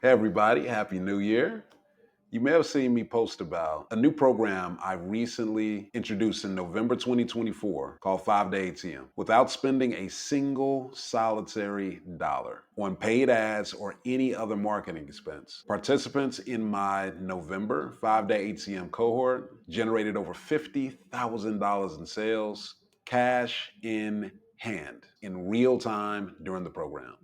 Hey everybody, Happy New Year. You may have seen me post about a new program I recently introduced in November 2024 called 5-Day ATM without spending a single solitary dollar on paid ads or any other marketing expense. Participants in my November 5-Day ATM cohort generated over $50,000 in sales, cash in hand, in real time during the program.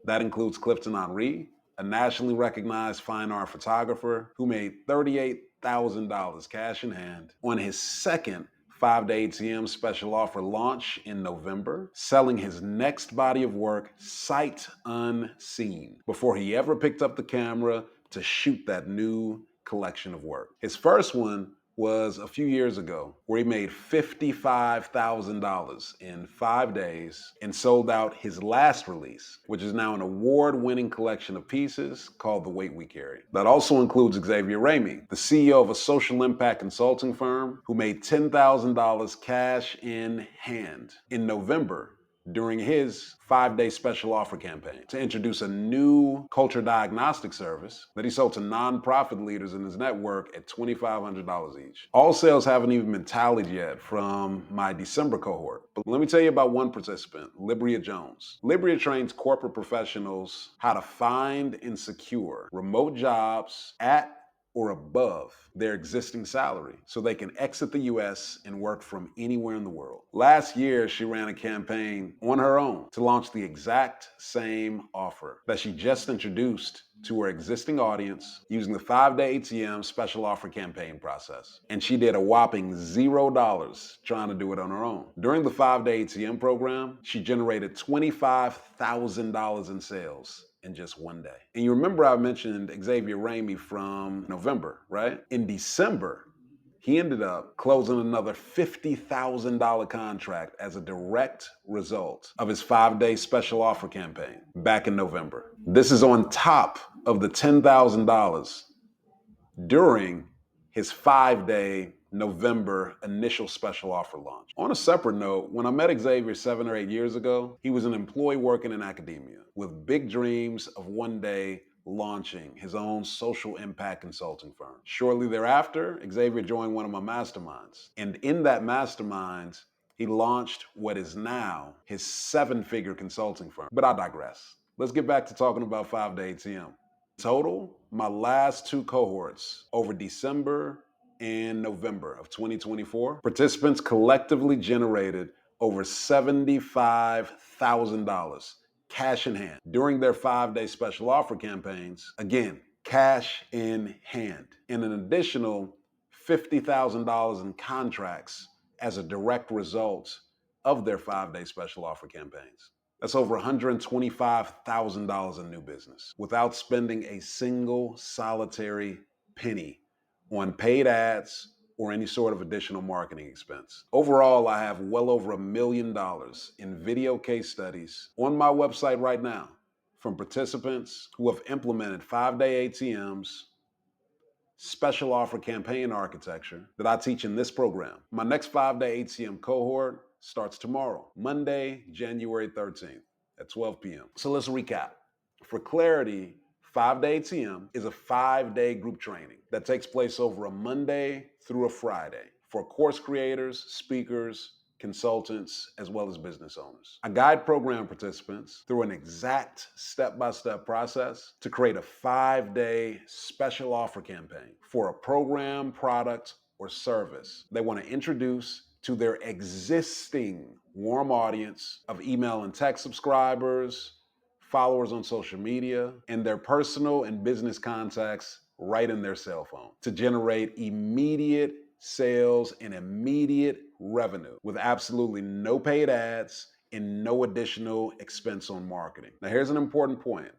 That includes Clifton Henri, a nationally recognized fine art photographer who made $38,000 cash in hand on his second 5-Day ATM special offer launch in November, selling his next body of work sight unseen before he ever picked up the camera to shoot that new collection of work. His first one was a few years ago, where he made $55,000 in 5 days and sold out his last release, which is now an award-winning collection of pieces called The Weight We Carry. That also includes Xavier Ramey, the CEO of a social impact consulting firm who made $10,000 cash in hand in November during his 5-day special offer campaign to introduce a new culture diagnostic service that he sold to nonprofit leaders in his network at $2,500 each. All sales haven't even been tallied yet from my December cohort. But let me tell you about one participant, Libria Jones. Libria trains corporate professionals how to find and secure remote jobs at or above their existing salary so they can exit the US and work from anywhere in the world. Last year, she ran a campaign on her own to launch the exact same offer that she just introduced to her existing audience using the 5-Day ATM special offer campaign process. And she did a whopping $0 trying to do it on her own. During the 5-Day ATM program, she generated $25,000 in sales in just one day. And you remember I mentioned Xavier Ramey from November, right? In December, he ended up closing another $50,000 contract as a direct result of his 5-day special offer campaign back in November. This is on top of the $10,000 during his 5-day November initial special offer launch. On a separate note, when I met Xavier 7 or 8 years ago, he was an employee working in academia with big dreams of one day launching his own social impact consulting firm. Shortly thereafter, Xavier joined one of my masterminds. And in that mastermind, he launched what is now his 7-figure consulting firm. But I digress. Let's get back to talking about 5-Day ATM. Total, my last 2 cohorts over December and November of 2024, participants collectively generated over $75,000 cash in hand during their 5-day special offer campaigns. Again, cash in hand, and an additional $50,000 in contracts as a direct result of their 5-day special offer campaigns. That's over $125,000 in new business without spending a single solitary penny on paid ads or any sort of additional marketing expense. Overall, I have well over $1 million in video case studies on my website right now from participants who have implemented 5-day ATMs, special offer campaign architecture that I teach in this program. My next 5-day ATM cohort starts tomorrow, Monday, January 13th at 12 p.m. So let's recap. For clarity, 5-day ATM is a 5-day group training that takes place over a Monday through a Friday for course creators, speakers, consultants, as well as business owners. I guide program participants through an exact step-by-step process to create a 5-day special offer campaign for a program, product, or service they want to introduce to their existing warm audience of email and text subscribers, followers on social media, and their personal and business contacts right in their cell phone to generate immediate sales and immediate revenue with absolutely no paid ads and no additional expense on marketing. Now, here's an important point.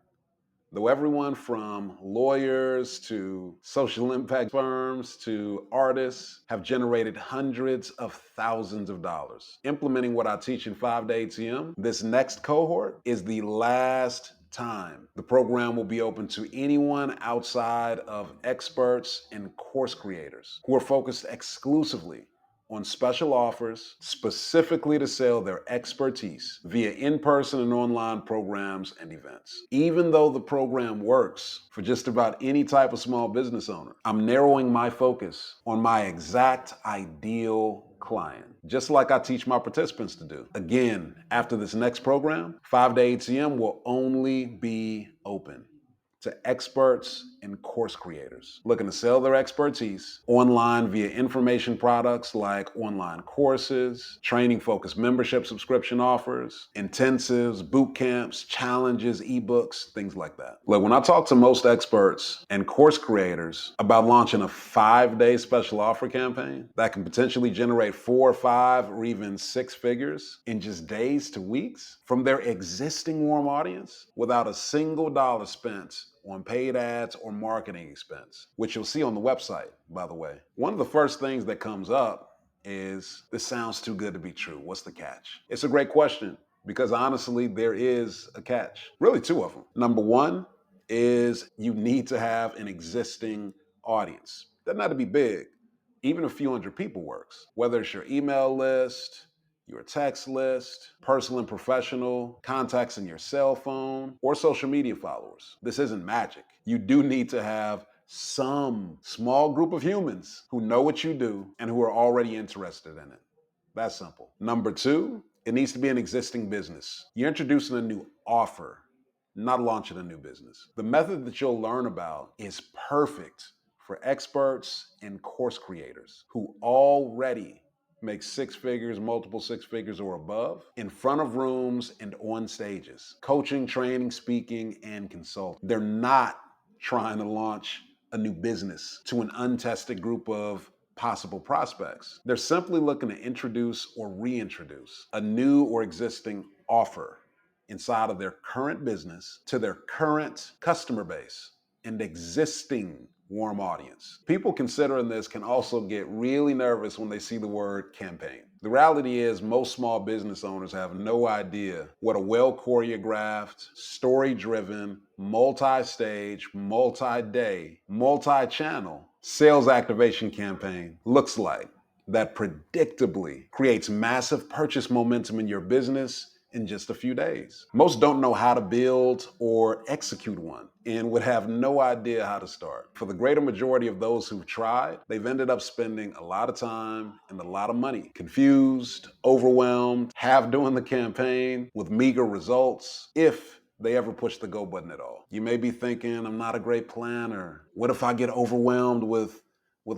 Though everyone from lawyers to social impact firms to artists have generated hundreds of thousands of dollars implementing what I teach in 5-day ATM, this next cohort is the last time the program will be open to anyone outside of experts and course creators who are focused exclusively on special offers specifically to sell their expertise via in-person and online programs and events. Even though the program works for just about any type of small business owner, I'm narrowing my focus on my exact ideal client, just like I teach my participants to do. Again, after this next program, 5-Day ATM will only be open to experts and course creators looking to sell their expertise online via information products like online courses, training focused membership subscription offers, intensives, boot camps, challenges, ebooks, things like that. Look, when I talk to most experts and course creators about launching a 5-day special offer campaign that can potentially generate 4, 5, or even 6 figures in just days to weeks from their existing warm audience without a single dollar spent on paid ads or marketing expense, which you'll see on the website, by the way. One of the first things that comes up is, this sounds too good to be true. What's the catch? It's a great question because honestly, there is a catch. Really, two of them. Number one is you need to have an existing audience. Doesn't have to be big. Even a few hundred people works. Whether it's your email list, your text list, personal and professional, contacts in your cell phone, or social media followers. This isn't magic. You do need to have some small group of humans who know what you do and who are already interested in it. That's simple. Number two, it needs to be an existing business. You're introducing a new offer, not launching a new business. The method that you'll learn about is perfect for experts and course creators who already make 6 figures, multiple 6 figures or above in front of rooms and on stages, coaching, training, speaking, and consulting. They're not trying to launch a new business to an untested group of possible prospects. They're simply looking to introduce or reintroduce a new or existing offer inside of their current business to their current customer base and existing warm audience. People considering this can also get really nervous when they see the word campaign. The reality is most small business owners have no idea what a well-choreographed, story-driven, multi-stage, multi-day, multi-channel sales activation campaign looks like that predictably creates massive purchase momentum in your business in just a few days. Most don't know how to build or execute one and would have no idea how to start. For the greater majority of those who've tried, they've ended up spending a lot of time and a lot of money, confused, overwhelmed, half doing the campaign with meager results, if they ever push the go button at all. You may be thinking, I'm not a great planner. What if I get overwhelmed with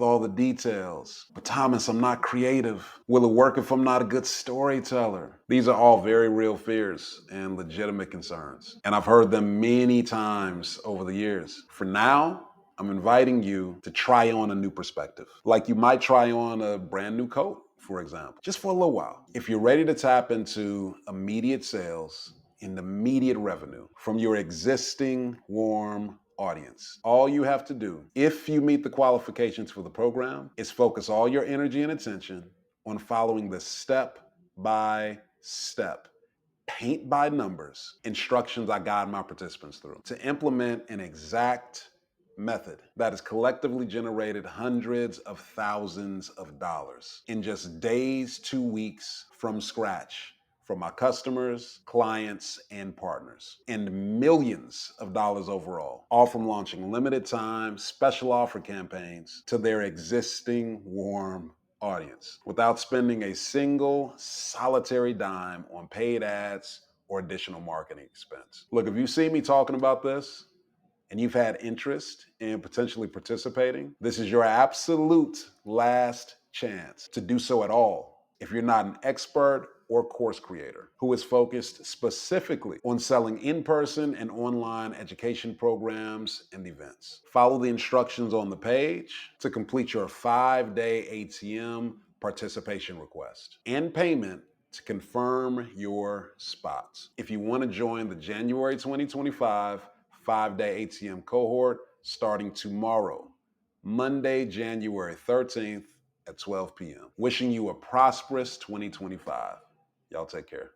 all the details? But Thomas, I'm not creative. Will it work if I'm not a good storyteller? These are all very real fears and legitimate concerns. And I've heard them many times over the years. For now, I'm inviting you to try on a new perspective. Like you might try on a brand new coat, for example, just for a little while. If you're ready to tap into immediate sales and immediate revenue from your existing warm audience, all you have to do, if you meet the qualifications for the program, is focus all your energy and attention on following the step-by-step, paint by numbers instructions I guide my participants through to implement an exact method that has collectively generated hundreds of thousands of dollars in just days to weeks from scratch for my customers, clients, and partners, and millions of dollars overall, all from launching limited time special offer campaigns to their existing warm audience without spending a single solitary dime on paid ads or additional marketing expense. Look, if you see me talking about this and you've had interest in potentially participating, this is your absolute last chance to do so at all if you're not an expert or course creator who is focused specifically on selling in-person and online education programs and events. Follow the instructions on the page to complete your 5-day ATM participation request and payment to confirm your spots. If you want to join the January 2025 5-day ATM cohort starting tomorrow, Monday, January 13th at 12 p.m. Wishing you a prosperous 2025. Y'all take care.